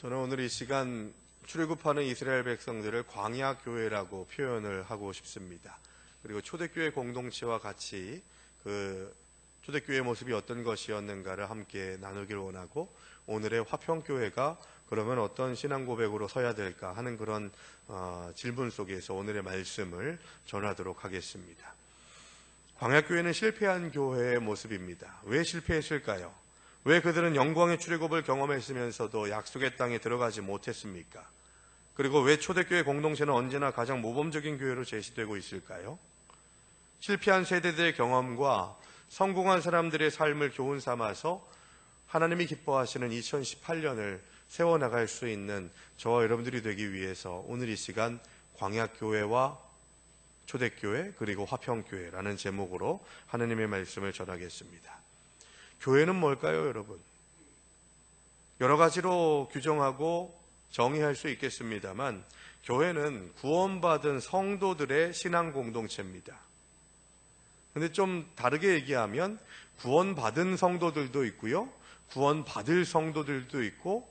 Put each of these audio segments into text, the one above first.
저는 오늘 이 시간 출애굽하는 이스라엘 백성들을 광야교회라고 표현을 하고 싶습니다. 그리고 초대교회 공동체와 같이 그 초대교회의 모습이 어떤 것이었는가를 함께 나누길 원하고, 오늘의 화평교회가 그러면 어떤 신앙 고백으로 서야 될까 하는 그런 질문 속에서 오늘의 말씀을 전하도록 하겠습니다. 광야교회는 실패한 교회의 모습입니다. 왜 실패했을까요? 왜 그들은 영광의 출애굽을 경험했으면서도 약속의 땅에 들어가지 못했습니까? 그리고 왜 초대교회 공동체는 언제나 가장 모범적인 교회로 제시되고 있을까요? 실패한 세대들의 경험과 성공한 사람들의 삶을 교훈 삼아서 하나님이 기뻐하시는 2018년을 세워나갈 수 있는 저와 여러분들이 되기 위해서 오늘 이 시간 광야교회와 초대교회 그리고 화평교회라는 제목으로 하나님의 말씀을 전하겠습니다. 교회는 뭘까요, 여러분? 여러 가지로 규정하고 정의할 수 있겠습니다만, 교회는 구원받은 성도들의 신앙 공동체입니다. 근데 좀 다르게 얘기하면 구원받은 성도들도 있고요, 구원받을 성도들도 있고,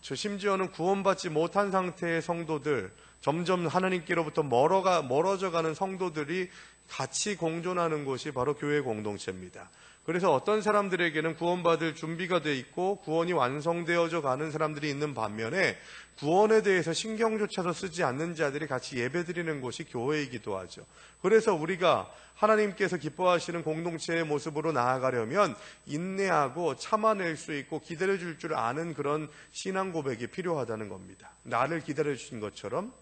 심지어는 구원받지 못한 상태의 성도들, 점점 하나님께로부터 멀어져 가는 성도들이 같이 공존하는 곳이 바로 교회 공동체입니다. 그래서 어떤 사람들에게는 구원받을 준비가 돼 있고 구원이 완성되어져 가는 사람들이 있는 반면에, 구원에 대해서 신경조차도 쓰지 않는 자들이 같이 예배드리는 곳이 교회이기도 하죠. 그래서 우리가 하나님께서 기뻐하시는 공동체의 모습으로 나아가려면 인내하고 참아낼 수 있고 기다려줄 줄 아는 그런 신앙 고백이 필요하다는 겁니다. 나를 기다려주신 것처럼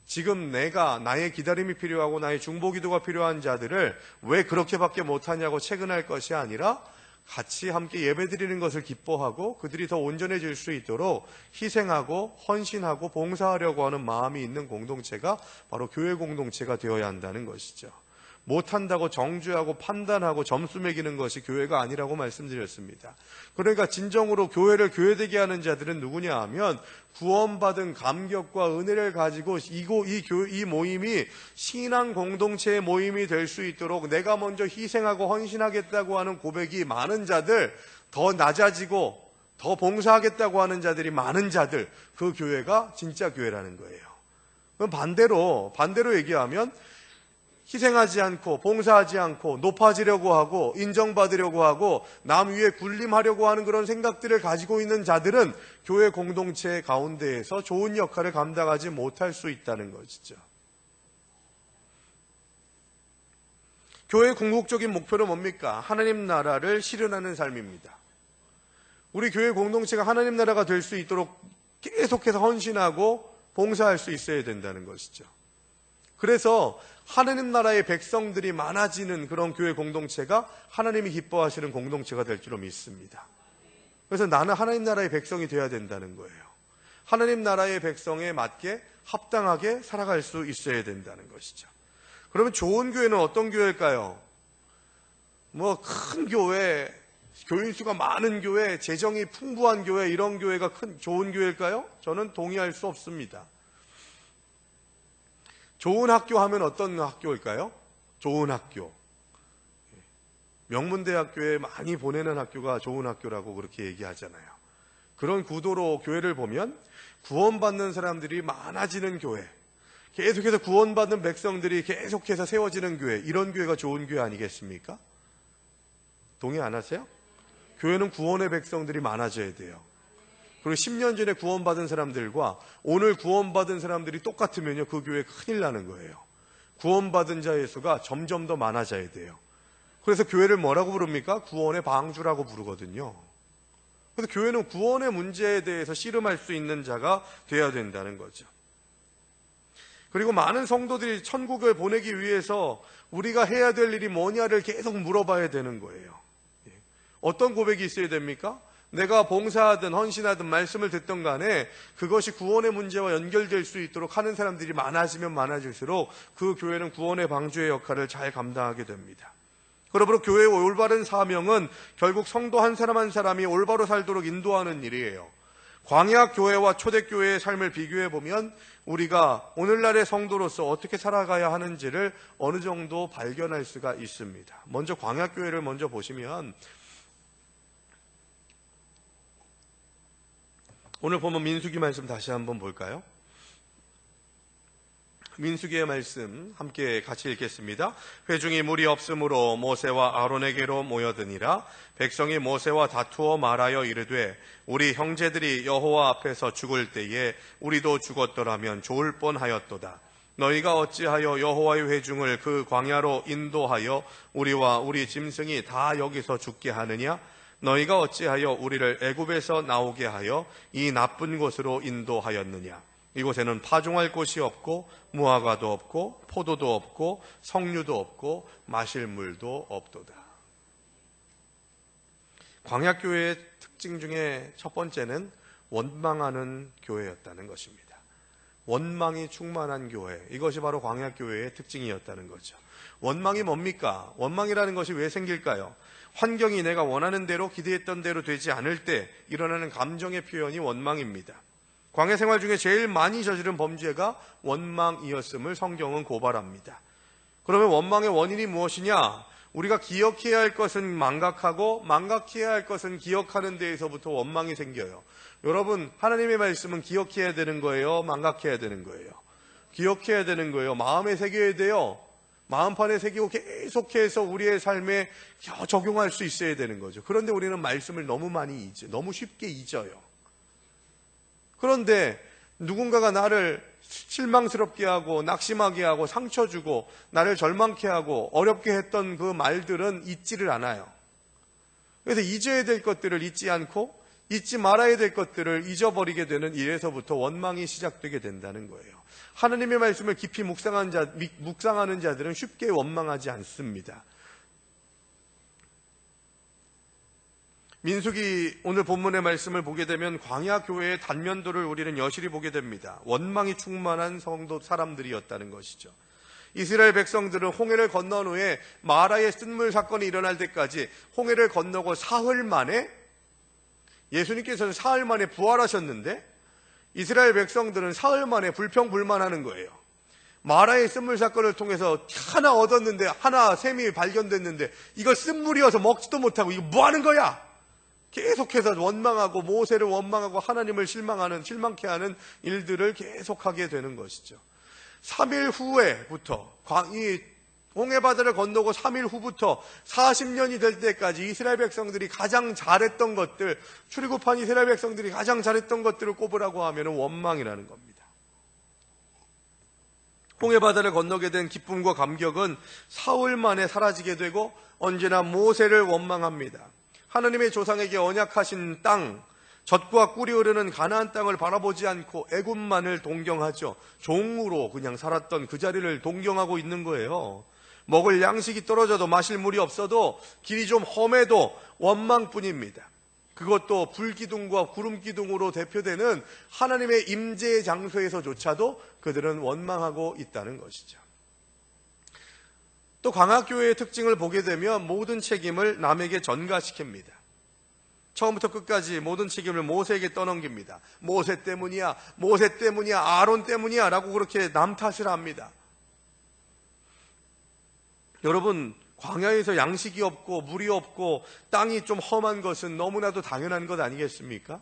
지금 나의 기다림이 필요하고 나의 중보기도가 필요한 자들을 왜 그렇게밖에 못하냐고 채근할 것이 아니라, 같이 함께 예배드리는 것을 기뻐하고 그들이 더 온전해질 수 있도록 희생하고 헌신하고 봉사하려고 하는 마음이 있는 공동체가 바로 교회 공동체가 되어야 한다는 것이죠. 못한다고 정죄하고 판단하고 점수 매기는 것이 교회가 아니라고 말씀드렸습니다. 그러니까 진정으로 교회를 교회되게 하는 자들은 누구냐 하면, 구원받은 감격과 은혜를 가지고 이 모임이 신앙 공동체의 모임이 될 수 있도록 내가 먼저 희생하고 헌신하겠다고 하는 고백이 많은 자들, 더 낮아지고 더 봉사하겠다고 하는 자들이 많은 자들, 그 교회가 진짜 교회라는 거예요. 그럼 반대로 얘기하면, 희생하지 않고 봉사하지 않고 높아지려고 하고 인정받으려고 하고 남 위에 군림하려고 하는 그런 생각들을 가지고 있는 자들은 교회 공동체 가운데에서 좋은 역할을 감당하지 못할 수 있다는 것이죠. 교회의 궁극적인 목표는 뭡니까? 하나님 나라를 실현하는 삶입니다. 우리 교회 공동체가 하나님 나라가 될 수 있도록 계속해서 헌신하고 봉사할 수 있어야 된다는 것이죠. 그래서 하나님 나라의 백성들이 많아지는 그런 교회 공동체가 하나님이 기뻐하시는 공동체가 될 줄로 믿습니다. 그래서 나는 하나님 나라의 백성이 되어야 된다는 거예요. 하나님 나라의 백성에 맞게 합당하게 살아갈 수 있어야 된다는 것이죠. 그러면 좋은 교회는 어떤 교회일까요? 큰 교회, 교인 수가 많은 교회, 재정이 풍부한 교회, 이런 교회가 좋은 교회일까요? 저는 동의할 수 없습니다. 좋은 학교 하면 어떤 학교일까요? 좋은 학교. 명문대학교에 많이 보내는 학교가 좋은 학교라고 그렇게 얘기하잖아요. 그런 구도로 교회를 보면 구원받는 사람들이 많아지는 교회, 계속해서 구원받는 백성들이 계속해서 세워지는 교회, 이런 교회가 좋은 교회 아니겠습니까? 동의 안 하세요? 교회는 구원의 백성들이 많아져야 돼요. 그리고 10년 전에 구원받은 사람들과 오늘 구원받은 사람들이 똑같으면요, 그 교회 큰일 나는 거예요. 구원받은 자의 수가 점점 더 많아져야 돼요. 그래서 교회를 뭐라고 부릅니까? 구원의 방주라고 부르거든요. 그래서 교회는 구원의 문제에 대해서 씨름할 수 있는 자가 돼야 된다는 거죠. 그리고 많은 성도들이 천국에 보내기 위해서 우리가 해야 될 일이 뭐냐를 계속 물어봐야 되는 거예요. 어떤 고백이 있어야 됩니까? 내가 봉사하든 헌신하든 말씀을 듣든 간에 그것이 구원의 문제와 연결될 수 있도록 하는 사람들이 많아지면 많아질수록 그 교회는 구원의 방주의 역할을 잘 감당하게 됩니다. 그러므로 교회의 올바른 사명은 결국 성도 한 사람 한 사람이 올바로 살도록 인도하는 일이에요. 광야 교회와 초대교회의 삶을 비교해 보면 우리가 오늘날의 성도로서 어떻게 살아가야 하는지를 어느 정도 발견할 수가 있습니다. 먼저 광야 교회를 먼저 보시면 오늘 보면 민수기 말씀 다시 한번 볼까요? 민수기의 말씀 함께 같이 읽겠습니다. 회중이 물이 없으므로 모세와 아론에게로 모여드니라. 백성이 모세와 다투어 말하여 이르되 우리 형제들이 여호와 앞에서 죽을 때에 우리도 죽었더라면 좋을 뻔하였도다. 너희가 어찌하여 여호와의 회중을 그 광야로 인도하여 우리와 우리 짐승이 다 여기서 죽게 하느냐? 너희가 어찌하여 우리를 애굽에서 나오게 하여 이 나쁜 곳으로 인도하였느냐? 이곳에는 파종할 곳이 없고 무화과도 없고 포도도 없고 석류도 없고 마실 물도 없도다. 광야교회의 특징 중에 첫 번째는 원망하는 교회였다는 것입니다. 원망이 충만한 교회, 이것이 바로 광야교회의 특징이었다는 거죠. 원망이 뭡니까? 원망이라는 것이 왜 생길까요? 환경이 내가 원하는 대로 기대했던 대로 되지 않을 때 일어나는 감정의 표현이 원망입니다. 광야 생활 중에 제일 많이 저지른 범죄가 원망이었음을 성경은 고발합니다. 그러면 원망의 원인이 무엇이냐? 우리가 기억해야 할 것은 망각하고 망각해야 할 것은 기억하는 데에서부터 원망이 생겨요. 여러분, 하나님의 말씀은 기억해야 되는 거예요? 망각해야 되는 거예요? 기억해야 되는 거예요. 마음에 새겨야 돼요. 마음판에 새기고 계속해서 우리의 삶에 적용할 수 있어야 되는 거죠. 그런데 우리는 말씀을 너무 많이 너무 쉽게 잊어요. 그런데 누군가가 나를 실망스럽게 하고 낙심하게 하고 상처 주고 나를 절망케 하고 어렵게 했던 그 말들은 잊지를 않아요. 그래서 잊어야 될 것들을 잊지 않고 잊지 말아야 될 것들을 잊어버리게 되는 일에서부터 원망이 시작되게 된다는 거예요. 하나님의 말씀을 깊이 묵상하는 자들은 쉽게 원망하지 않습니다. 민수기 오늘 본문의 말씀을 보게 되면 광야 교회의 단면도를 우리는 여실히 보게 됩니다. 원망이 충만한 성도 사람들이었다는 것이죠. 이스라엘 백성들은 홍해를 건넌 후에 마라의 쓴물 사건이 일어날 때까지 홍해를 건너고 사흘 만에, 예수님께서는 사흘 만에 부활하셨는데 이스라엘 백성들은 사흘 만에 불평불만하는 거예요. 마라의 쓴물 사건을 통해서 하나 얻었는데 하나 샘이 발견됐는데 이거 쓴물이어서 먹지도 못하고 이거 뭐 하는 거야? 계속해서 원망하고 모세를 원망하고 하나님을 실망케 하는 일들을 계속하게 되는 것이죠. 3일 후에부터, 이 홍해바다를 건너고 3일 후부터 40년이 될 때까지 이스라엘 백성들이 가장 잘했던 것들, 출애굽한 이스라엘 백성들이 가장 잘했던 것들을 꼽으라고 하면 원망이라는 겁니다. 홍해바다를 건너게 된 기쁨과 감격은 사흘 만에 사라지게 되고 언제나 모세를 원망합니다. 하나님의 조상에게 언약하신 땅, 젖과 꿀이 흐르는 가나안 땅을 바라보지 않고 애굽만을 동경하죠. 종으로 그냥 살았던 그 자리를 동경하고 있는 거예요. 먹을 양식이 떨어져도 마실 물이 없어도 길이 좀 험해도 원망뿐입니다. 그것도 불기둥과 구름기둥으로 대표되는 하나님의 임재의 장소에서조차도 그들은 원망하고 있다는 것이죠. 또 광야교회의 특징을 보게 되면 모든 책임을 남에게 전가시킵니다. 처음부터 끝까지 모든 책임을 모세에게 떠넘깁니다. 모세 때문이야, 모세 때문이야, 아론 때문이야 라고 그렇게 남 탓을 합니다. 여러분, 광야에서 양식이 없고 물이 없고 땅이 좀 험한 것은 너무나도 당연한 것 아니겠습니까?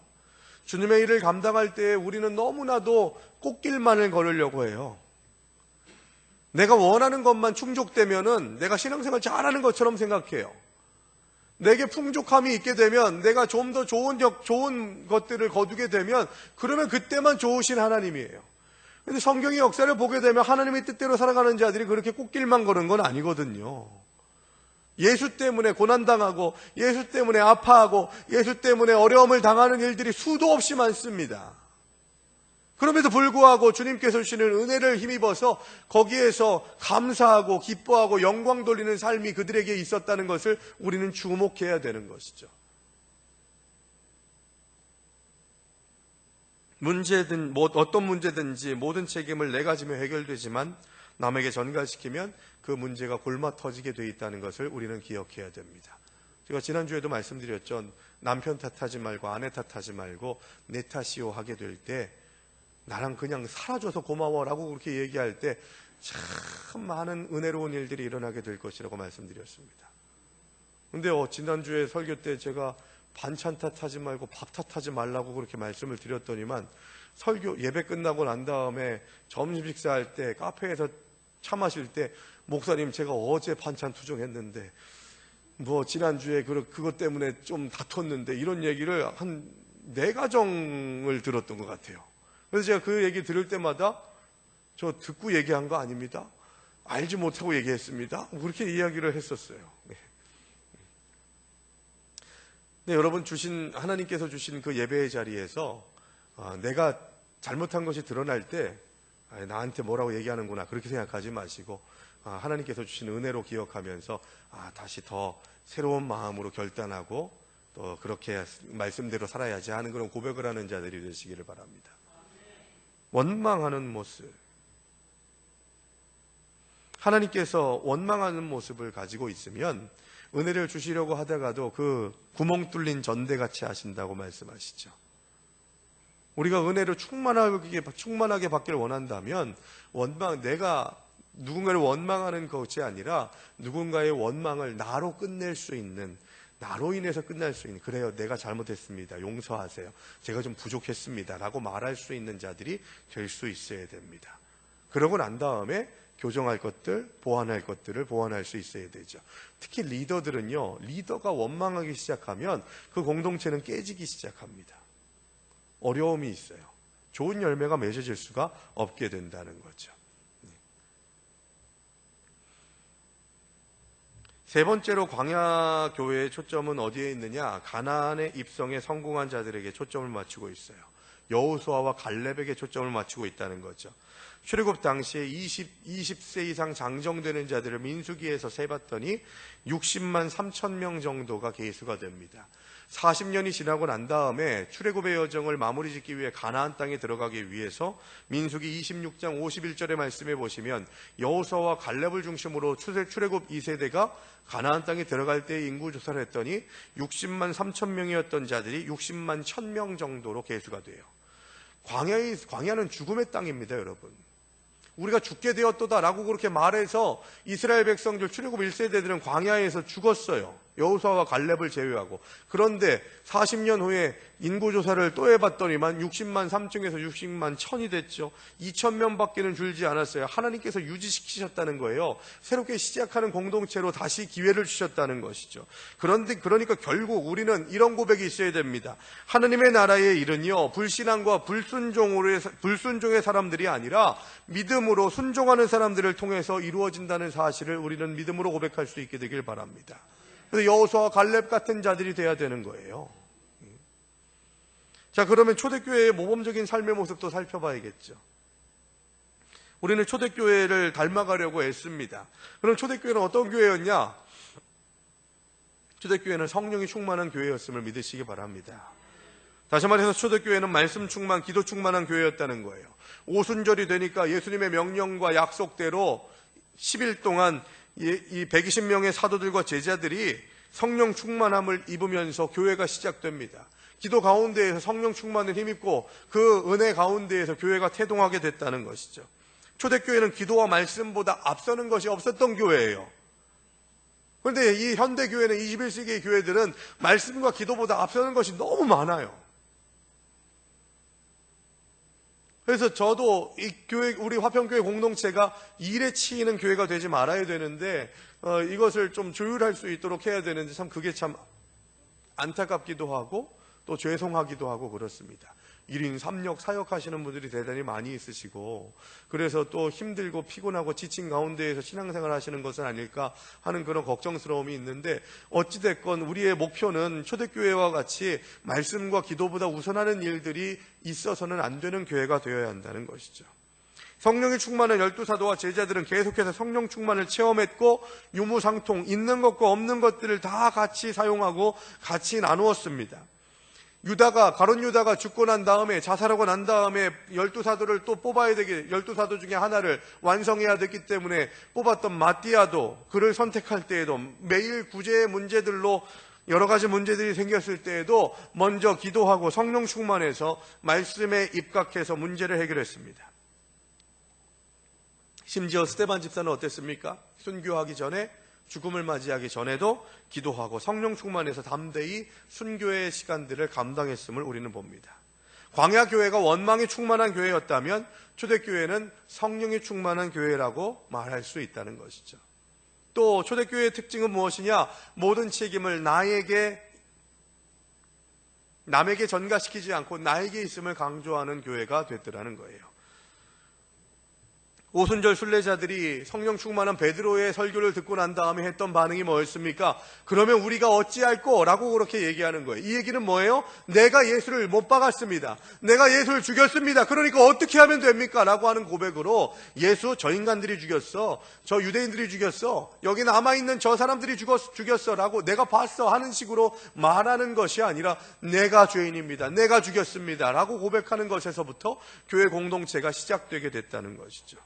주님의 일을 감당할 때 우리는 너무나도 꽃길만을 걸으려고 해요. 내가 원하는 것만 충족되면은 내가 신앙생활 잘하는 것처럼 생각해요. 내게 풍족함이 있게 되면, 내가 좀 더 좋은 것들을 거두게 되면, 그러면 그때만 좋으신 하나님이에요. 근데 성경의 역사를 보게 되면 하나님의 뜻대로 살아가는 자들이 그렇게 꽃길만 걸은 건 아니거든요. 예수 때문에 고난당하고, 예수 때문에 아파하고, 예수 때문에 어려움을 당하는 일들이 수도 없이 많습니다. 그럼에도 불구하고 주님께서 주시는 은혜를 힘입어서 거기에서 감사하고 기뻐하고 영광 돌리는 삶이 그들에게 있었다는 것을 우리는 주목해야 되는 것이죠. 어떤 문제든지 모든 책임을 내가 지며 해결되지만 남에게 전가시키면 그 문제가 골마 터지게 돼 있다는 것을 우리는 기억해야 됩니다. 제가 지난주에도 말씀드렸죠. 남편 탓하지 말고 아내 탓하지 말고 내 탓이요 하게 될 때 나랑 그냥 살아줘서 고마워라고 그렇게 얘기할 때 참 많은 은혜로운 일들이 일어나게 될 것이라고 말씀드렸습니다. 근데 지난주에 설교 때 제가 반찬 탓하지 말고 밥 탓하지 말라고 그렇게 말씀을 드렸더니만 설교 예배 끝나고 난 다음에 점심 식사할 때 카페에서 차 마실 때 목사님 제가 어제 반찬 투정했는데 뭐 지난주에 그것 때문에 좀 다퉜는데 이런 얘기를 한 4가정을 들었던 것 같아요. 그래서 제가 그 얘기 들을 때마다 저 듣고 얘기한 거 아닙니다. 알지 못하고 얘기했습니다. 그렇게 이야기를 했었어요. 네, 여러분 하나님께서 주신 그 예배의 자리에서 내가 잘못한 것이 드러날 때 나한테 뭐라고 얘기하는구나 그렇게 생각하지 마시고 하나님께서 주신 은혜로 기억하면서 다시 더 새로운 마음으로 결단하고 또 그렇게 말씀대로 살아야지 하는 그런 고백을 하는 자들이 되시기를 바랍니다. 원망하는 모습, 하나님께서 원망하는 모습을 가지고 있으면 은혜를 주시려고 하다가도 그 구멍 뚫린 전대같이 하신다고 말씀하시죠. 우리가 은혜를 충만하게 받기를 원한다면 내가 누군가를 원망하는 것이 아니라 누군가의 원망을 나로 끝낼 수 있는, 나로 인해서 끝날 수 있는, 그래요, 내가 잘못했습니다, 용서하세요, 제가 좀 부족했습니다 라고 말할 수 있는 자들이 될 수 있어야 됩니다. 그러고 난 다음에 교정할 것들, 보완할 것들을 보완할 수 있어야 되죠. 특히 리더들은요, 리더가 원망하기 시작하면 그 공동체는 깨지기 시작합니다. 어려움이 있어요. 좋은 열매가 맺어질 수가 없게 된다는 거죠. 세 번째로 광야 교회의 초점은 어디에 있느냐? 가나안의 입성에 성공한 자들에게 초점을 맞추고 있어요. 여호수아와 갈렙에게 초점을 맞추고 있다는 거죠. 출애굽 당시에 20세 이상 장정되는 자들을 민수기에서 세봤더니 60만 3천 명 정도가 계수가 됩니다. 40년이 지나고 난 다음에 출애굽의 여정을 마무리 짓기 위해 가나안 땅에 들어가기 위해서 민수기 26장 51절의 말씀에 보시면 여호수아와 갈렙을 중심으로 출애굽 2세대가 가나안 땅에 들어갈 때 인구 조사를 했더니 60만 3천 명이었던 자들이 60만 1,000명 정도로 계수가 돼요. 광야는 죽음의 땅입니다, 여러분. 우리가 죽게 되었도다라고 그렇게 말해서 이스라엘 백성들 출애굽 1세대들은 광야에서 죽었어요. 여호수아와 갈렙을 제외하고. 그런데 40년 후에 인구조사를 또 해봤더니만 60만 3층에서 60만 1,000이 됐죠. 2,000명밖에는 줄지 않았어요. 하나님께서 유지시키셨다는 거예요. 새롭게 시작하는 공동체로 다시 기회를 주셨다는 것이죠. 그러니까 결국 우리는 이런 고백이 있어야 됩니다. 하나님의 나라의 일은요, 불신앙과 불순종의 사람들이 아니라 믿음으로 순종하는 사람들을 통해서 이루어진다는 사실을 우리는 믿음으로 고백할 수 있게 되길 바랍니다. 그래서 여호수아와 갈렙 같은 자들이 돼야 되는 거예요. 자, 그러면 초대교회의 모범적인 삶의 모습도 살펴봐야겠죠. 우리는 초대교회를 닮아가려고 애씁니다. 그럼 초대교회는 어떤 교회였냐? 초대교회는 성령이 충만한 교회였음을 믿으시기 바랍니다. 다시 말해서 초대교회는 말씀 충만, 기도 충만한 교회였다는 거예요. 오순절이 되니까 예수님의 명령과 약속대로 10일 동안 이 120명의 사도들과 제자들이 성령 충만함을 입으면서 교회가 시작됩니다. 기도 가운데에서 성령 충만을 힘입고 그 은혜 가운데에서 교회가 태동하게 됐다는 것이죠. 초대교회는 기도와 말씀보다 앞서는 것이 없었던 교회예요. 그런데 이 현대교회는 21세기의 교회들은 말씀과 기도보다 앞서는 것이 너무 많아요. 그래서 저도 이 교회, 우리 화평교회 공동체가 일에 치이는 교회가 되지 말아야 되는데 이것을 좀 조율할 수 있도록 해야 되는데 참 그게 참 안타깝기도 하고 또 죄송하기도 하고 그렇습니다. 1인 3역 사역하시는 분들이 대단히 많이 있으시고 그래서 또 힘들고 피곤하고 지친 가운데에서 신앙생활 하시는 것은 아닐까 하는 그런 걱정스러움이 있는데 어찌됐건 우리의 목표는 초대교회와 같이 말씀과 기도보다 우선하는 일들이 있어서는 안 되는 교회가 되어야 한다는 것이죠. 성령이 충만한 12사도와 제자들은 계속해서 성령 충만을 체험했고 유무상통, 있는 것과 없는 것들을 다 같이 사용하고 같이 나누었습니다. 가룟 유다가 죽고 난 다음에, 자살하고 난 다음에 12사도를 또 뽑아야 되게, 12사도 중에 하나를 완성해야 됐기 때문에 뽑았던 마띠아도 그를 선택할 때에도 매일 구제의 문제들로 여러 가지 문제들이 생겼을 때에도 먼저 기도하고 성령 충만해서 말씀에 입각해서 문제를 해결했습니다. 심지어 스데반 집사는 어땠습니까? 순교하기 전에 죽음을 맞이하기 전에도 기도하고 성령 충만해서 담대히 순교의 시간들을 감당했음을 우리는 봅니다. 광야교회가 원망이 충만한 교회였다면 초대교회는 성령이 충만한 교회라고 말할 수 있다는 것이죠. 또 초대교회의 특징은 무엇이냐? 모든 책임을 남에게 전가시키지 않고 나에게 있음을 강조하는 교회가 됐더라는 거예요. 오순절 순례자들이 성령 충만한 베드로의 설교를 듣고 난 다음에 했던 반응이 뭐였습니까? 그러면 우리가 어찌할꼬? 라고 그렇게 얘기하는 거예요. 이 얘기는 뭐예요? 내가 예수를 못 박았습니다. 내가 예수를 죽였습니다. 그러니까 어떻게 하면 됩니까? 라고 하는 고백으로 예수 저 인간들이 죽였어. 저 유대인들이 죽였어. 여기 남아있는 저 사람들이 죽였어. 라고 내가 봤어 하는 식으로 말하는 것이 아니라 내가 죄인입니다. 내가 죽였습니다. 라고 고백하는 것에서부터 교회 공동체가 시작되게 됐다는 것이죠.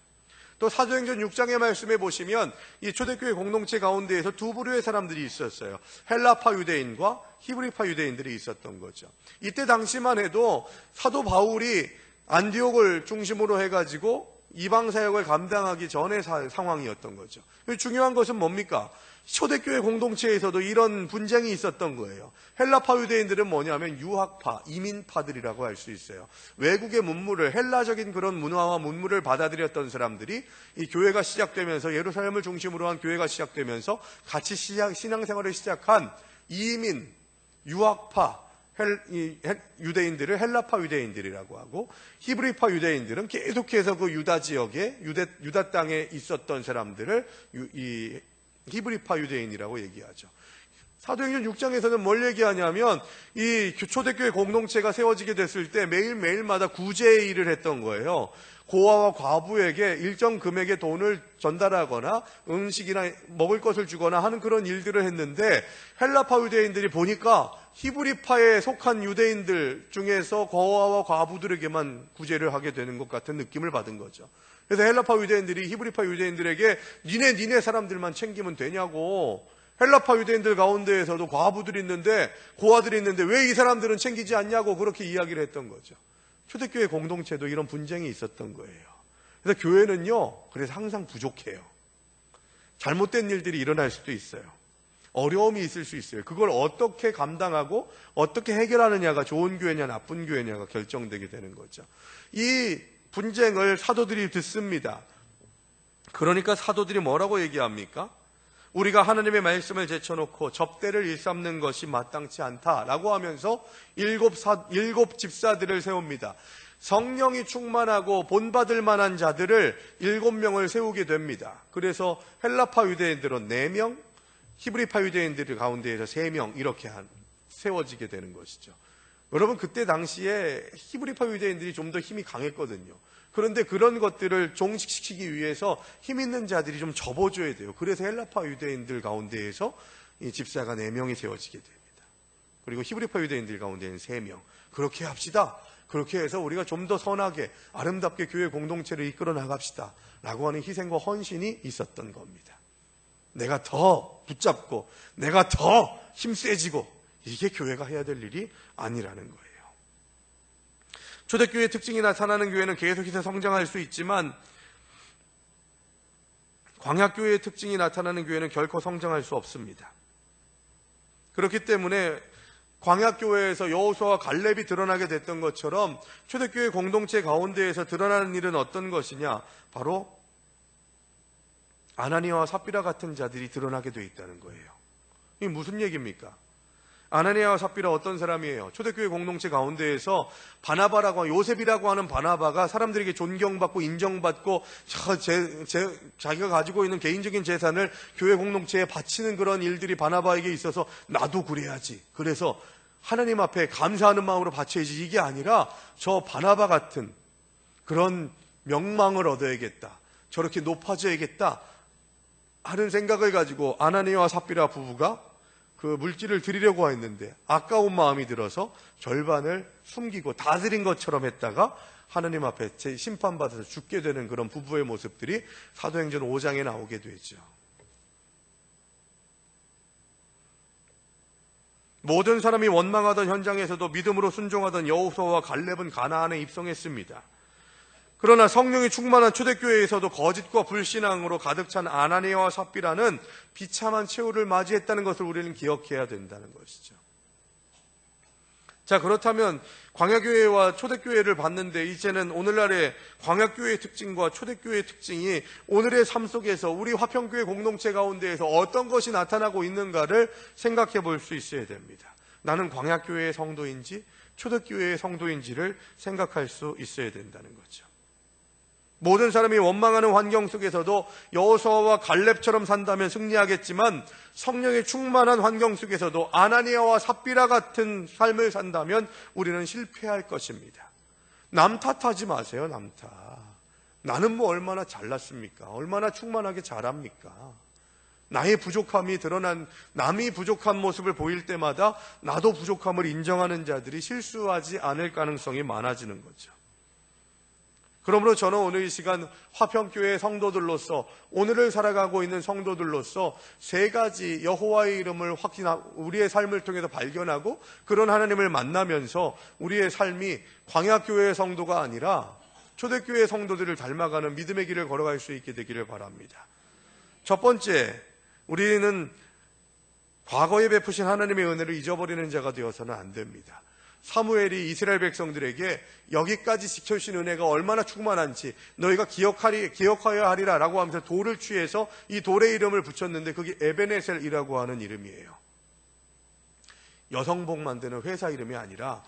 또 사도행전 6장의 말씀에 보시면 이 초대교회 공동체 가운데에서 두 부류의 사람들이 있었어요. 헬라파 유대인과 히브리파 유대인들이 있었던 거죠. 이때 당시만 해도 사도 바울이 안디옥을 중심으로 해가지고 이방 사역을 감당하기 전의 상황이었던 거죠. 중요한 것은 뭡니까? 초대교회 공동체에서도 이런 분쟁이 있었던 거예요. 헬라파 유대인들은 뭐냐면 유학파, 이민파들이라고 할 수 있어요. 외국의 문물을, 헬라적인 그런 문화와 문물을 받아들였던 사람들이 이 교회가 시작되면서, 예루살렘을 중심으로 한 교회가 시작되면서 같이 신앙생활을 시작한 이민, 유학파 유대인들을 헬라파 유대인들이라고 하고, 히브리파 유대인들은 계속해서 그 유다 지역에, 유다 땅에 있었던 사람들을 이 히브리파 유대인이라고 얘기하죠. 사도행전 6장에서는 뭘 얘기하냐면 이 초대교회 공동체가 세워지게 됐을 때 매일매일마다 구제의 일을 했던 거예요. 고아와 과부에게 일정 금액의 돈을 전달하거나 음식이나 먹을 것을 주거나 하는 그런 일들을 했는데, 헬라파 유대인들이 보니까 히브리파에 속한 유대인들 중에서 고아와 과부들에게만 구제를 하게 되는 것 같은 느낌을 받은 거죠. 그래서 헬라파 유대인들이 히브리파 유대인들에게 니네 사람들만 챙기면 되냐고, 헬라파 유대인들 가운데에서도 과부들이 있는데, 고아들이 있는데 왜 이 사람들은 챙기지 않냐고 그렇게 이야기를 했던 거죠. 초대교회 공동체도 이런 분쟁이 있었던 거예요. 그래서 교회는요, 그래서 항상 부족해요. 잘못된 일들이 일어날 수도 있어요. 어려움이 있을 수 있어요. 그걸 어떻게 감당하고 어떻게 해결하느냐가 좋은 교회냐 나쁜 교회냐가 결정되게 되는 거죠. 이 분쟁을 사도들이 듣습니다. 그러니까 사도들이 뭐라고 얘기합니까? 우리가 하나님의 말씀을 제쳐놓고 접대를 일삼는 것이 마땅치 않다라고 하면서 일곱 집사들을 세웁니다. 성령이 충만하고 본받을 만한 자들을 7명을 세우게 됩니다. 그래서 헬라파 유대인들은 4명, 히브리파 유대인들 가운데에서 3명 이렇게 세워지게 되는 것이죠. 여러분, 그때 당시에 히브리파 유대인들이 좀 더 힘이 강했거든요. 그런데 그런 것들을 종식시키기 위해서 힘 있는 자들이 좀 접어줘야 돼요. 그래서 헬라파 유대인들 가운데에서 이 집사가 4명이 세워지게 됩니다. 그리고 히브리파 유대인들 가운데는 3명. 그렇게 합시다. 그렇게 해서 우리가 좀 더 선하게 아름답게 교회 공동체를 이끌어 나갑시다 라고 하는 희생과 헌신이 있었던 겁니다. 내가 더 붙잡고 내가 더 힘세지고, 이게 교회가 해야 될 일이 아니라는 거예요. 초대교회의 특징이 나타나는 교회는 계속해서 성장할 수 있지만, 광야교회의 특징이 나타나는 교회는 결코 성장할 수 없습니다. 그렇기 때문에 광야교회에서 여호수아와 갈렙이 드러나게 됐던 것처럼 초대교회 공동체 가운데에서 드러나는 일은 어떤 것이냐? 바로 아나니아와 삽비라 같은 자들이 드러나게 돼 있다는 거예요. 이게 무슨 얘기입니까? 아나니아와 삽비라 어떤 사람이에요? 초대교회 공동체 가운데에서 바나바라고, 요셉이라고 하는 바나바가 사람들에게 존경받고 인정받고 자기가 가지고 있는 개인적인 재산을 교회 공동체에 바치는 그런 일들이 바나바에게 있어서 나도 그래야지, 그래서 하나님 앞에 감사하는 마음으로 바쳐야지, 이게 아니라 저 바나바 같은 그런 명망을 얻어야겠다, 저렇게 높아져야겠다 하는 생각을 가지고 아나니아와 삽비라 부부가 그 물질을 드리려고 했는데 아까운 마음이 들어서 절반을 숨기고 다스린 것처럼 했다가 하나님 앞에 심판받아서 죽게 되는 그런 부부의 모습들이 사도행전 5장에 나오게 되죠. 모든 사람이 원망하던 현장에서도 믿음으로 순종하던 여호수아와 갈렙은 가나안에 입성했습니다. 그러나 성령이 충만한 초대교회에서도 거짓과 불신앙으로 가득 찬 아나니아와 삽비라는 비참한 최후를 맞이했다는 것을 우리는 기억해야 된다는 것이죠. 자, 그렇다면 광야교회와 초대교회를 봤는데 이제는 오늘날의 광야교회의 특징과 초대교회의 특징이 오늘의 삶 속에서 우리 화평교회 공동체 가운데에서 어떤 것이 나타나고 있는가를 생각해 볼 수 있어야 됩니다. 나는 광야교회의 성도인지 초대교회의 성도인지를 생각할 수 있어야 된다는 거죠. 모든 사람이 원망하는 환경 속에서도 여호수아와 갈렙처럼 산다면 승리하겠지만 성령의 충만한 환경 속에서도 아나니아와 삽비라 같은 삶을 산다면 우리는 실패할 것입니다. 남 탓하지 마세요. 남 탓. 나는 뭐 얼마나 잘났습니까? 얼마나 충만하게 잘합니까? 나의 부족함이 드러난, 남이 부족한 모습을 보일 때마다 나도 부족함을 인정하는 자들이 실수하지 않을 가능성이 많아지는 거죠. 그러므로 저는 오늘 이 시간 화평교회 성도들로서, 오늘을 살아가고 있는 성도들로서 세 가지 여호와의 이름을 우리의 삶을 통해서 발견하고 그런 하나님을 만나면서 우리의 삶이 광야교회의 성도가 아니라 초대교회의 성도들을 닮아가는 믿음의 길을 걸어갈 수 있게 되기를 바랍니다. 첫 번째, 우리는 과거에 베푸신 하나님의 은혜를 잊어버리는 자가 되어서는 안 됩니다. 사무엘이 이스라엘 백성들에게 여기까지 지켜주신 은혜가 얼마나 충만한지 너희가 기억하여야 하리라 라고 하면서 돌을 취해서 이 돌의 이름을 붙였는데 그게 에베네셀이라고 하는 이름이에요. 여성복 만드는 회사 이름이 아니라,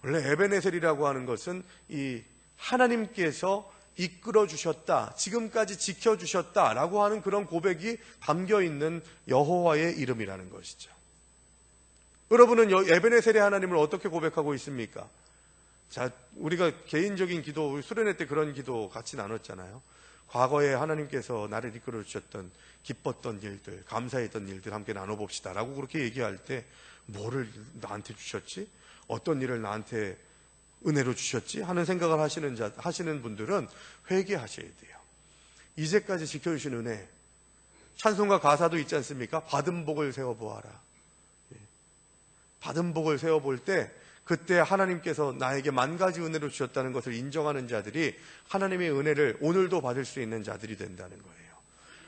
원래 에베네셀이라고 하는 것은 이 하나님께서 이끌어 주셨다, 지금까지 지켜주셨다 라고 하는 그런 고백이 담겨있는 여호와의 이름이라는 것이죠. 여러분은 에베네셀의 하나님을 어떻게 고백하고 있습니까? 자, 우리가 개인적인 기도, 수련회 때 그런 기도 같이 나눴잖아요. 과거에 하나님께서 나를 이끌어 주셨던 기뻤던 일들, 감사했던 일들 함께 나눠봅시다 라고 그렇게 얘기할 때 뭐를 나한테 주셨지? 어떤 일을 나한테 은혜로 주셨지? 하는 생각을 하시는 분들은 회개하셔야 돼요. 이제까지 지켜주신 은혜, 찬송가 가사도 있지 않습니까? 받은 복을 세워보아라. 받은 복을 세워볼 때 그때 하나님께서 나에게 만 가지 은혜로 주셨다는 것을 인정하는 자들이 하나님의 은혜를 오늘도 받을 수 있는 자들이 된다는 거예요.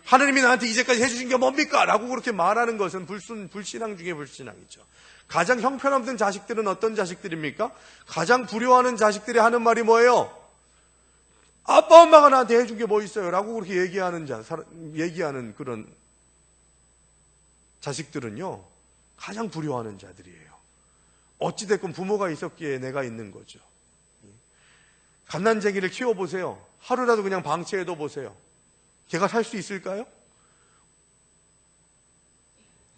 하나님이 나한테 이제까지 해주신 게 뭡니까? 라고 그렇게 말하는 것은 불신앙 중에 불신앙이죠. 가장 형편없는 자식들은 어떤 자식들입니까? 가장 불효하는 자식들이 하는 말이 뭐예요? 아빠 엄마가 나한테 해준 게 뭐 있어요? 라고 그렇게 얘기하는 그런 자식들은요, 가장 불효하는 자들이에요. 어찌됐건 부모가 있었기에 내가 있는 거죠. 갓난쟁이를 키워보세요. 하루라도 그냥 방치해둬 보세요. 걔가 살 수 있을까요?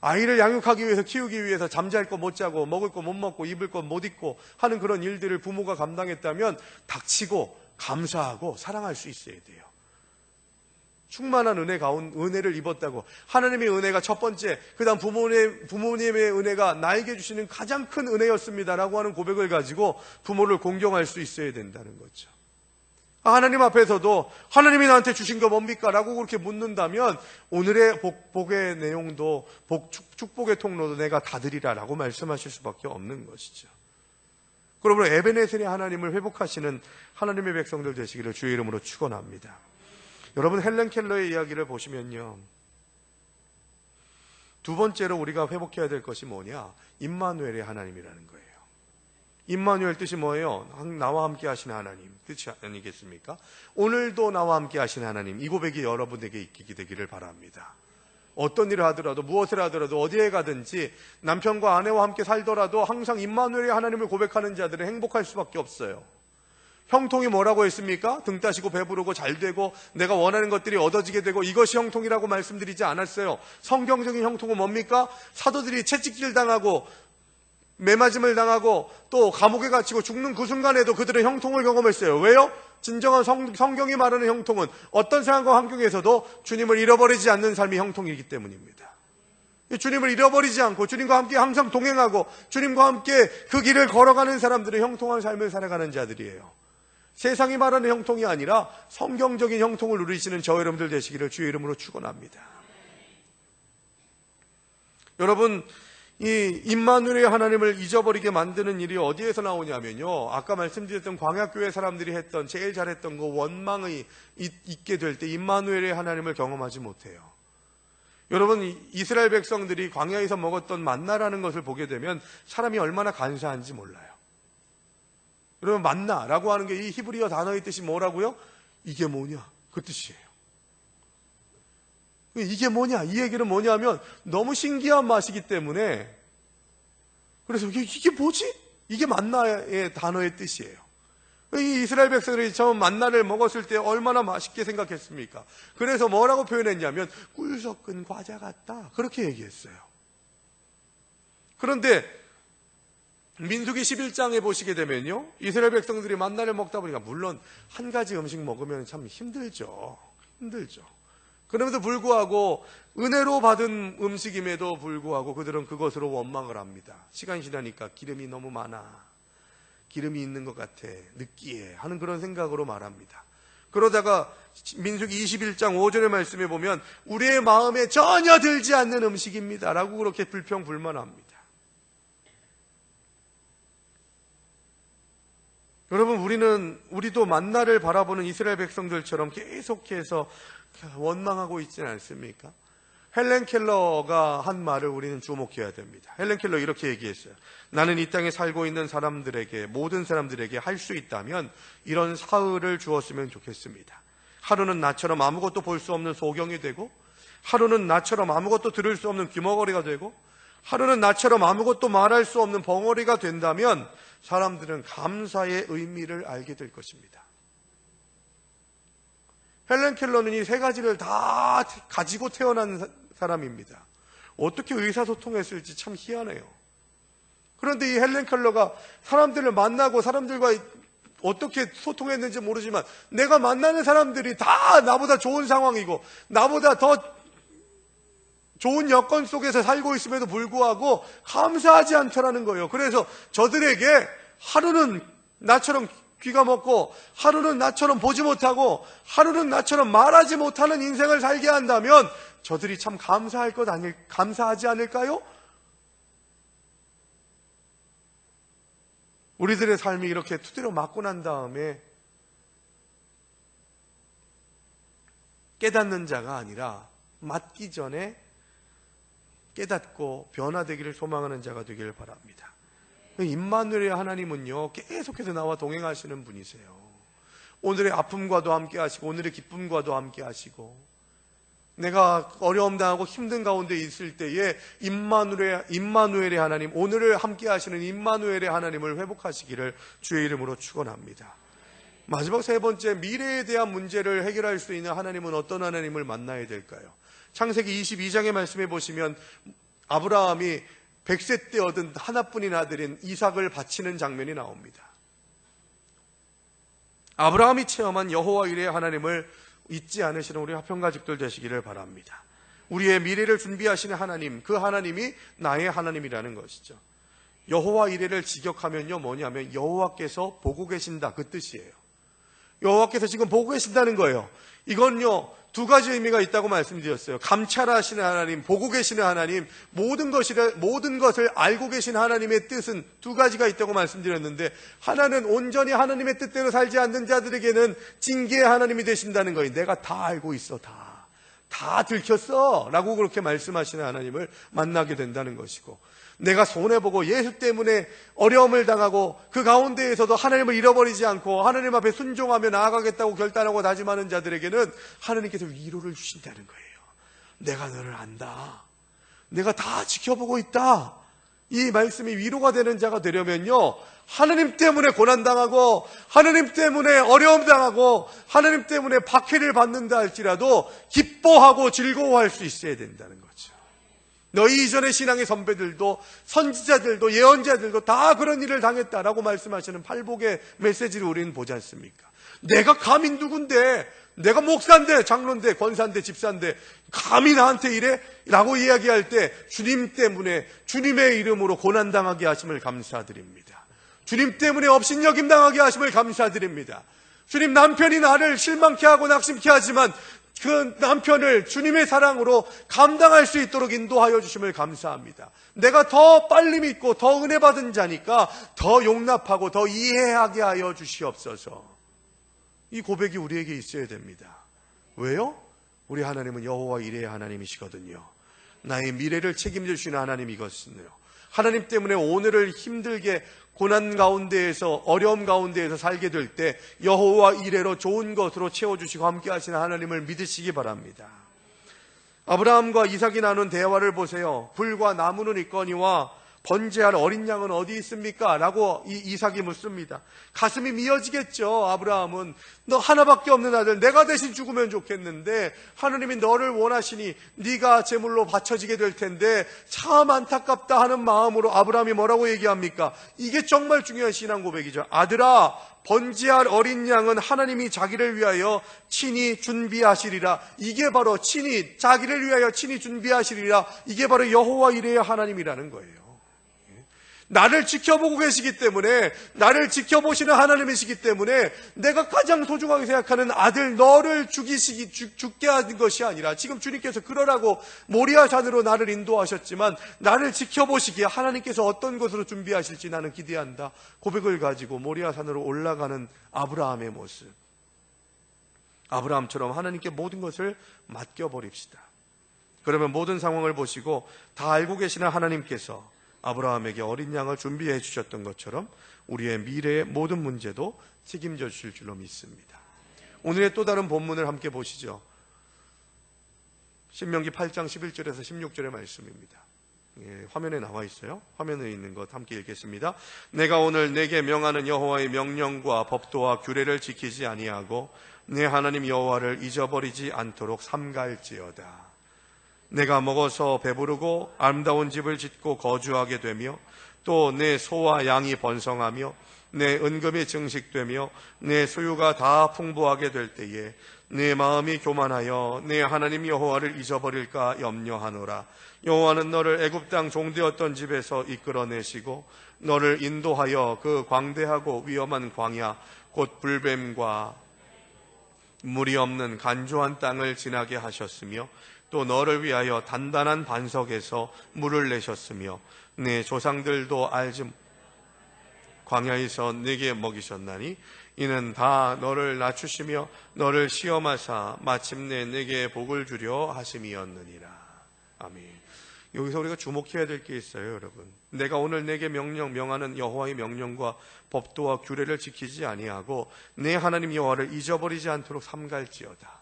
아이를 양육하기 위해서, 키우기 위해서 잠잘 거 못 자고 먹을 거 못 먹고 입을 거 못 입고 하는 그런 일들을 부모가 감당했다면 닥치고 감사하고 사랑할 수 있어야 돼요. 충만한 은혜를 입었다고. 하나님의 은혜가 첫 번째, 그 다음 부모님의 은혜가 나에게 주시는 가장 큰 은혜였습니다라고 하는 고백을 가지고 부모를 공경할 수 있어야 된다는 거죠. 하나님 앞에서도 하나님이 나한테 주신 거 뭡니까? 라고 그렇게 묻는다면 오늘의 복의 내용도 축복의 통로도 내가 다 드리라 라고 말씀하실 수밖에 없는 것이죠. 그러므로 에베네셀의 하나님을 회복하시는 하나님의 백성들 되시기를 주의 이름으로 축원합니다. 여러분, 헬렌 켈러의 이야기를 보시면요, 두 번째로 우리가 회복해야 될 것이 뭐냐? 임마누엘의 하나님이라는 거예요. 임마누엘 뜻이 뭐예요? 나와 함께 하시는 하나님 뜻이 아니겠습니까? 오늘도 나와 함께 하시는 하나님, 이 고백이 여러분에게 있게 되기를 바랍니다. 어떤 일을 하더라도, 무엇을 하더라도, 어디에 가든지 남편과 아내와 함께 살더라도 항상 임마누엘의 하나님을 고백하는 자들은 행복할 수밖에 없어요. 형통이 뭐라고 했습니까? 등 따시고 배부르고 잘 되고 내가 원하는 것들이 얻어지게 되고 이것이 형통이라고 말씀드리지 않았어요. 성경적인 형통은 뭡니까? 사도들이 채찍질 당하고 매맞음을 당하고 또 감옥에 갇히고 죽는 그 순간에도 그들은 형통을 경험했어요. 왜요? 진정한 성경이 말하는 형통은 어떤 상황과 환경에서도 주님을 잃어버리지 않는 삶이 형통이기 때문입니다. 주님을 잃어버리지 않고 주님과 함께 항상 동행하고 주님과 함께 그 길을 걸어가는 사람들은 형통한 삶을 살아가는 자들이에요. 세상이 말하는 형통이 아니라 성경적인 형통을 누리시는 저 여러분들 되시기를 주의 이름으로 축원합니다. 여러분, 이 임마누엘의 하나님을 잊어버리게 만드는 일이 어디에서 나오냐면요, 아까 말씀드렸던 광야교회 사람들이 했던 제일 잘했던 그 원망이 있게 될 때 임마누엘의 하나님을 경험하지 못해요. 여러분, 이스라엘 백성들이 광야에서 먹었던 만나라는 것을 보게 되면 사람이 얼마나 간사한지 몰라요. 여러분, 만나라고 하는 게 이 히브리어 단어의 뜻이 뭐라고요? 이게 뭐냐, 그 뜻이에요. 이게 뭐냐, 이 얘기는 뭐냐면 너무 신기한 맛이기 때문에, 그래서 이게 뭐지? 이게 만나의 단어의 뜻이에요. 이 이스라엘 백성들이 처음 만나를 먹었을 때 얼마나 맛있게 생각했습니까? 그래서 뭐라고 표현했냐면 꿀 섞은 과자 같다, 그렇게 얘기했어요. 그런데 민수기 11장에 보시게 되면요, 이스라엘 백성들이 만나를 먹다 보니까 물론 한 가지 음식 먹으면 참 힘들죠. 그럼에도 불구하고 은혜로 받은 음식임에도 불구하고 그들은 그것으로 원망을 합니다. 시간이 지나니까 기름이 너무 많아, 기름이 있는 것 같아, 느끼해 하는 그런 생각으로 말합니다. 그러다가 민수기 21장 5절의 말씀에 보면 우리의 마음에 전혀 들지 않는 음식입니다 라고 그렇게 불평불만합니다. 여러분, 우리도 만나를 바라보는 이스라엘 백성들처럼 계속해서 원망하고 있지는 않습니까? 헬렌 켈러가 한 말을 우리는 주목해야 됩니다. 헬렌 켈러 이렇게 얘기했어요. 나는 이 땅에 살고 있는 사람들에게, 모든 사람들에게 할 수 있다면 이런 사흘을 주었으면 좋겠습니다. 하루는 나처럼 아무것도 볼 수 없는 소경이 되고, 하루는 나처럼 아무것도 들을 수 없는 귀머거리가 되고, 하루는 나처럼 아무것도 말할 수 없는 벙어리가 된다면 사람들은 감사의 의미를 알게 될 것입니다. 헬렌 켈러는 이 세 가지를 다 가지고 태어난 사람입니다. 어떻게 의사소통했을지 참 희한해요. 그런데 이 헬렌 켈러가 사람들을 만나고 사람들과 어떻게 소통했는지 모르지만 내가 만나는 사람들이 다 나보다 좋은 상황이고 나보다 더 좋은 여건 속에서 살고 있음에도 불구하고 감사하지 않더라는 거예요. 그래서 저들에게 하루는 나처럼 귀가 먹고 하루는 나처럼 보지 못하고 하루는 나처럼 말하지 못하는 인생을 살게 한다면 저들이 참 감사하지 않을까요? 우리들의 삶이 이렇게 두드려 맞고 난 다음에 깨닫는 자가 아니라 맞기 전에 깨닫고 변화되기를 소망하는 자가 되기를 바랍니다. 임마누엘의 하나님은요, 계속해서 나와 동행하시는 분이세요. 오늘의 아픔과도 함께 하시고 오늘의 기쁨과도 함께 하시고, 내가 어려움 당하고 힘든 가운데 있을 때에 임마누엘의 하나님, 오늘을 함께 하시는 임마누엘의 하나님을 회복하시기를 주의 이름으로 축원합니다. 마지막 세 번째, 미래에 대한 문제를 해결할 수 있는 하나님은 어떤 하나님을 만나야 될까요? 창세기 22장의 말씀에 보시면 아브라함이 100세 때 얻은 하나뿐인 아들인 이삭을 바치는 장면이 나옵니다. 아브라함이 체험한 여호와 이레의 하나님을 잊지 않으시는 우리 화평가족들 되시기를 바랍니다. 우리의 미래를 준비하시는 하나님, 그 하나님이 나의 하나님이라는 것이죠. 여호와 이레를 직역하면요, 뭐냐면 여호와께서 보고 계신다, 그 뜻이에요. 여호와께서 지금 보고 계신다는 거예요. 이건요, 두 가지 의미가 있다고 말씀드렸어요. 감찰하시는 하나님, 보고 계시는 하나님, 모든 것을 알고 계신 하나님의 뜻은 두 가지가 있다고 말씀드렸는데, 하나는 온전히 하나님의 뜻대로 살지 않는 자들에게는 징계의 하나님이 되신다는 거예요. 내가 다 알고 있어, 다 들켰어 라고 그렇게 말씀하시는 하나님을 만나게 된다는 것이고, 내가 손해보고 예수 때문에 어려움을 당하고 그 가운데에서도 하나님을 잃어버리지 않고 하나님 앞에 순종하며 나아가겠다고 결단하고 다짐하는 자들에게는 하나님께서 위로를 주신다는 거예요. 내가 너를 안다, 내가 다 지켜보고 있다. 이 말씀이 위로가 되는 자가 되려면요, 하나님 때문에 고난당하고 하나님 때문에 어려움 당하고 하나님 때문에 박해를 받는다 할지라도 기뻐하고 즐거워할 수 있어야 된다는 거죠. 너희 이전의 신앙의 선배들도 선지자들도 예언자들도 다 그런 일을 당했다라고 말씀하시는 팔복의 메시지를 우리는 보지 않습니까? 내가 감히 누군데, 내가 목사인데 장로인데 권사인데 집사인데 감히 나한테 이래? 라고 이야기할 때 주님 때문에, 주님의 이름으로 고난당하게 하심을 감사드립니다. 주님 때문에 업신여김 당하게 하심을 감사드립니다. 주님, 남편이 나를 실망케 하고 낙심케 하지만 그 남편을 주님의 사랑으로 감당할 수 있도록 인도하여 주심을 감사합니다. 내가 더 빨리 믿고 더 은혜 받은 자니까 더 용납하고 더 이해하게 하여 주시옵소서. 이 고백이 우리에게 있어야 됩니다. 왜요? 우리 하나님은 여호와 이레의 하나님이시거든요. 나의 미래를 책임져 주시는 하나님이거든요. 하나님 때문에 오늘을 힘들게 고난 가운데에서 어려움 가운데에서 살게 될 때 여호와 이레로 좋은 것으로 채워주시고 함께 하시는 하나님을 믿으시기 바랍니다. 아브라함과 이삭이 나눈 대화를 보세요. 불과 나무는 있거니와 번제할 어린 양은 어디 있습니까? 라고 이삭이 묻습니다. 가슴이 미어지겠죠. 아브라함은 너 하나밖에 없는 아들, 내가 대신 죽으면 좋겠는데 하나님이 너를 원하시니 네가 제물로 바쳐지게 될 텐데 참 안타깝다 하는 마음으로 아브라함이 뭐라고 얘기합니까? 이게 정말 중요한 신앙 고백이죠. 아들아, 번제할 어린 양은 하나님이 자기를 위하여 친히 준비하시리라. 이게 바로 친히 자기를 위하여 친히 준비하시리라. 이게 바로 여호와 이레의 하나님이라는 거예요. 나를 지켜보고 계시기 때문에, 나를 지켜보시는 하나님이시기 때문에 내가 가장 소중하게 생각하는 아들 너를 죽게 하는 것이 아니라, 지금 주님께서 그러라고 모리아 산으로 나를 인도하셨지만 나를 지켜보시기에 하나님께서 어떤 것으로 준비하실지 나는 기대한다. 고백을 가지고 모리아 산으로 올라가는 아브라함의 모습. 아브라함처럼 하나님께 모든 것을 맡겨버립시다. 그러면 모든 상황을 보시고 다 알고 계시는 하나님께서 아브라함에게 어린 양을 준비해 주셨던 것처럼 우리의 미래의 모든 문제도 책임져 주실 줄로 믿습니다. 오늘의 또 다른 본문을 함께 보시죠. 신명기 8장 11절에서 16절의 말씀입니다. 화면에 나와 있어요. 화면에 있는 것 함께 읽겠습니다. 내가 오늘 내게 명하는 여호와의 명령과 법도와 규례를 지키지 아니하고 내 하나님 여호와를 잊어버리지 않도록 삼갈지어다. 내가 먹어서 배부르고 아름다운 집을 짓고 거주하게 되며 또 내 소와 양이 번성하며 내 은금이 증식되며 내 소유가 다 풍부하게 될 때에 내 마음이 교만하여 내 하나님 여호와를 잊어버릴까 염려하노라. 여호와는 너를 애굽 땅 종되었던 집에서 이끌어내시고 너를 인도하여 그 광대하고 위험한 광야 곧 불뱀과 물이 없는 간조한 땅을 지나게 하셨으며 또 너를 위하여 단단한 반석에서 물을 내셨으며 내 조상들도 알지 광야에서 네게 먹이셨나니 이는 다 너를 낮추시며 너를 시험하사 마침내 네게 복을 주려 하심이었느니라. 아멘. 여기서 우리가 주목해야 될 게 있어요, 여러분. 내가 오늘 내게 명하는 여호와의 명령과 법도와 규례를 지키지 아니하고 내 하나님 여호와를 잊어버리지 않도록 삼갈지어다.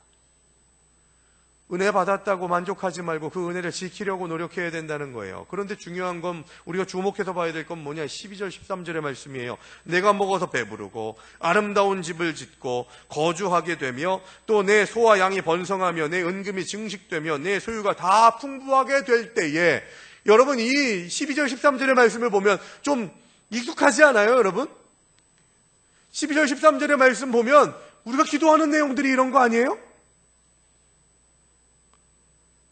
은혜 받았다고 만족하지 말고 그 은혜를 지키려고 노력해야 된다는 거예요. 그런데 중요한 건 우리가 주목해서 봐야 될 건 뭐냐? 12절 13절의 말씀이에요. 내가 먹어서 배부르고 아름다운 집을 짓고 거주하게 되며 또 내 소와 양이 번성하며 내 은금이 증식되며 내 소유가 다 풍부하게 될 때에, 여러분 이 12절 13절의 말씀을 보면 좀 익숙하지 않아요, 여러분? 12절 13절의 말씀 보면 우리가 기도하는 내용들이 이런 거 아니에요?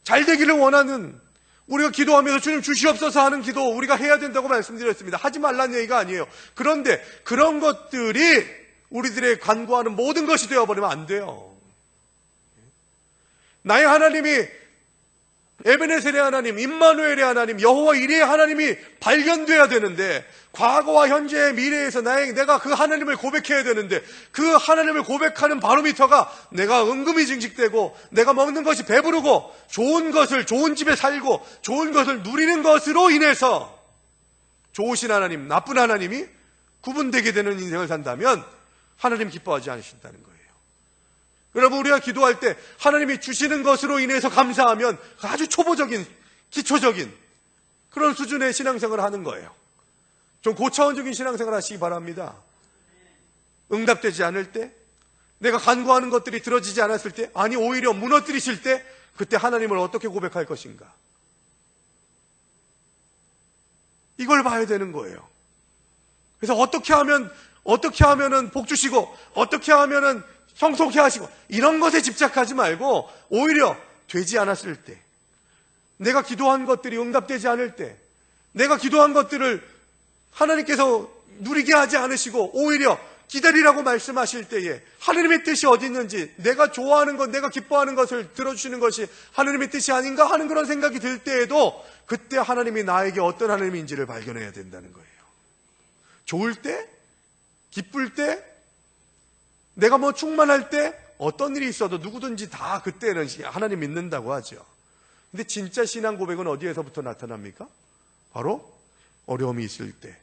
잘 되기를 원하는, 우리가 기도하면서 주님 주시옵소서 하는 기도 우리가 해야 된다고 말씀드렸습니다. 하지 말라는 얘기가 아니에요. 그런데 그런 것들이 우리들의 간구하는 모든 것이 되어버리면 안 돼요. 나의 하나님이 에베네셀의 하나님, 임마누엘의 하나님, 여호와 이레의 하나님이 발견돼야 되는데, 과거와 현재의 미래에서 내가 그 하나님을 고백해야 되는데, 그 하나님을 고백하는 바로미터가 내가 은금이 증식되고 내가 먹는 것이 배부르고 좋은 것을, 좋은 집에 살고 좋은 것을 누리는 것으로 인해서 좋으신 하나님, 나쁜 하나님이 구분되게 되는 인생을 산다면 하나님 기뻐하지 않으신다는 거예요. 여러분, 우리가 기도할 때 하나님이 주시는 것으로 인해서 감사하면 아주 초보적인, 기초적인 그런 수준의 신앙생활을 하는 거예요. 좀 고차원적인 신앙생활 하시기 바랍니다. 응답되지 않을 때, 내가 간구하는 것들이 들어지지 않았을 때, 아니 오히려 무너뜨리실 때, 그때 하나님을 어떻게 고백할 것인가, 이걸 봐야 되는 거예요. 그래서 어떻게 하면은 복 주시고 어떻게 하면은 성속해 하시고 이런 것에 집착하지 말고, 오히려 되지 않았을 때, 내가 기도한 것들이 응답되지 않을 때, 내가 기도한 것들을 하나님께서 누리게 하지 않으시고 오히려 기다리라고 말씀하실 때에 하느님의 뜻이 어디 있는지, 내가 좋아하는 것, 내가 기뻐하는 것을 들어주시는 것이 하느님의 뜻이 아닌가 하는 그런 생각이 들 때에도 그때 하나님이 나에게 어떤 하나님인지를 발견해야 된다는 거예요. 좋을 때, 기쁠 때, 내가 뭐 충만할 때, 어떤 일이 있어도 누구든지 다 그때는 하나님 믿는다고 하죠. 근데 진짜 신앙 고백은 어디에서부터 나타납니까? 바로 어려움이 있을 때,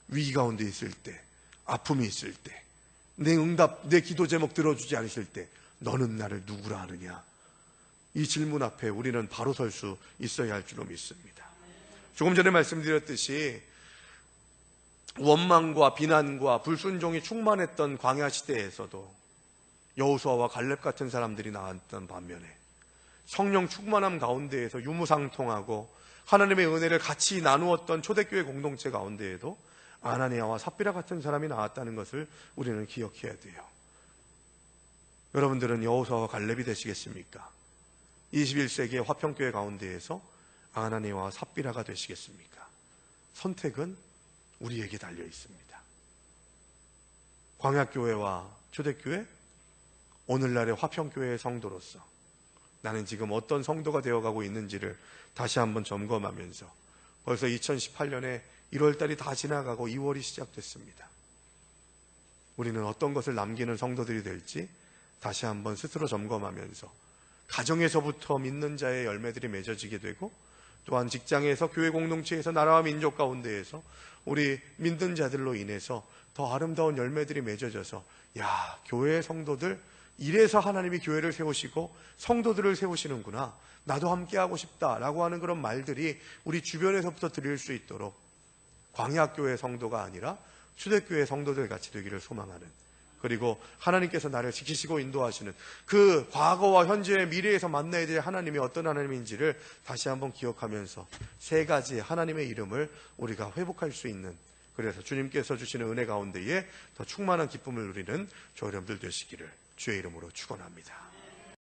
위기 가운데 있을 때, 아픔이 있을 때, 내 응답, 내 기도 제목 들어주지 않으실 때, 너는 나를 누구라 하느냐? 이 질문 앞에 우리는 바로 설 수 있어야 할 줄로 믿습니다. 조금 전에 말씀드렸듯이 원망과 비난과 불순종이 충만했던 광야 시대에서도 여호수아와 갈렙 같은 사람들이 나왔던 반면에 성령 충만함 가운데에서 유무상통하고 하나님의 은혜를 같이 나누었던 초대교회 공동체 가운데에도 아나니아와 삽비라 같은 사람이 나왔다는 것을 우리는 기억해야 돼요. 여러분들은 여호수아와 갈렙이 되시겠습니까? 21세기의 화평교회 가운데에서 아나니아와 삽비라가 되시겠습니까? 선택은 우리에게 달려 있습니다. 광야교회와 초대교회, 오늘날의 화평교회의 성도로서 나는 지금 어떤 성도가 되어가고 있는지를 다시 한번 점검하면서 벌써 2018년에 1월달이 다 지나가고 2월이 시작됐습니다. 우리는 어떤 것을 남기는 성도들이 될지 다시 한번 스스로 점검하면서 가정에서부터 믿는 자의 열매들이 맺어지게 되고 또한 직장에서, 교회 공동체에서, 나라와 민족 가운데에서 우리 믿는 자들로 인해서 더 아름다운 열매들이 맺어져서 야, 교회의 성도들 이래서 하나님이 교회를 세우시고 성도들을 세우시는구나, 나도 함께하고 싶다라고 하는 그런 말들이 우리 주변에서부터 들릴 수 있도록 광야교회 성도가 아니라 초대교회 성도들 같이 되기를 소망하는, 그리고 하나님께서 나를 지키시고 인도하시는 그 과거와 현재의 미래에서 만나야 될 하나님이 어떤 하나님인지를 다시 한번 기억하면서 세 가지 하나님의 이름을 우리가 회복할 수 있는, 그래서 주님께서 주시는 은혜 가운데에 더 충만한 기쁨을 누리는 저희 여러분들 되시기를 주의 이름으로 축원합니다.